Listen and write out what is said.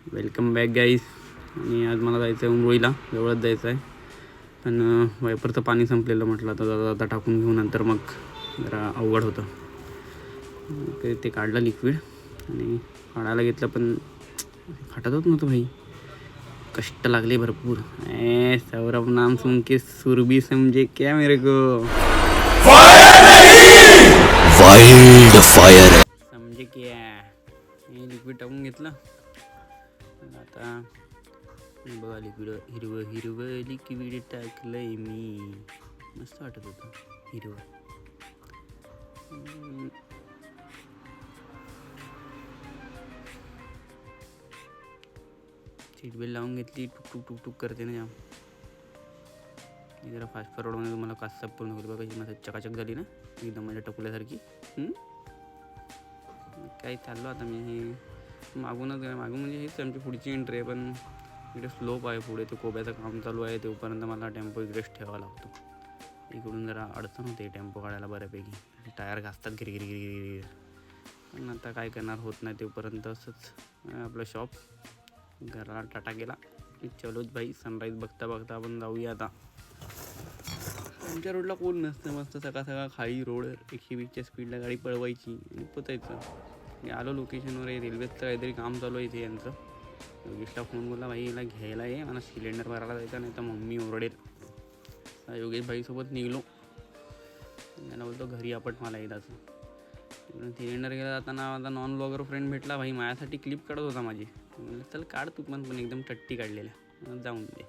Welcome back guys. आणि आज मला जायचं आहे उंबरोळीला, जवळच जायचं आहे. पण वायपरचं पाणी संपलेलं, म्हटलं आता आता टाकून घेऊ, नंतर मग जरा अवघड होतं. ते काढलं लिक्विड आणि काढायला घेतलं, पण फाटत होत नव्हतं भाई. कष्ट लागले भरपूर. सौरभ नाम सुन के सुरभी समझे क्या मेरे को, वाइल्ड फायर समझे क्या. हे लिक्विड टाकून घेतलं. आता बघा लिक्विड, हिरवं हिरवं लिक्विड टाकलंय मी. मस्त वाटत होतं हिरवं. सीट बेल्ट लावून घेतली. टुक टुक टुक टुक करते ना जाम. जरा फास्ट फॉरवर्डमध्ये तुम्हाला कास्सा पूर्ण होती बघा. माझं चकाचक झाली ना एकदम, माझ्या टकुल्यासारखी. काय चाललो आता मी. हे मागून म्हणजे हेच आमची पुढची एंट्री आहे, पण इकडे स्लोप आहे पुढे. ते कोब्याचं काम चालू आहे, तोपर्यंत मला टेम्पो इकडेच ठेवावा लागतो. इकडून जरा अडचण होते टेम्पो काढायला बऱ्यापैकी. टायर घासतात गिरगिरी. पण आता काय करणार, होत नाही तोपर्यंत. असंच आपलं शॉप. घराला टाटा गेला. चलोच भाई, सनराईज बघता बघता आपण जाऊया आता. आमच्या रोडला कोण नसतं. मस्त सकाळ सकाळ खाली रोड 120च्या स्पीडला गाडी पळवायची आणि पोचायचं. आलो लोकेशनवर. रेल्वेचं काहीतरी काम चालू आहे इथे यांचं. योगेशला फोन बोलला, भाई याला घ्यायला ये, मला सिलेंडर भरायला जायचं, नाही तर मम्मी ओरडेल. योगेश भाईसोबत निघलो. त्याला बोलतो घरी आपट मला एकदाचं. सिलेंडर घ्यायला जाताना माझा नॉन ब्लॉगर फ्रेंड भेटला. भाई माझ्यासाठी क्लिप काढत होता माझी. चल काढ तू पण एकदम टट्टी काढलेल्या. जाऊन दे.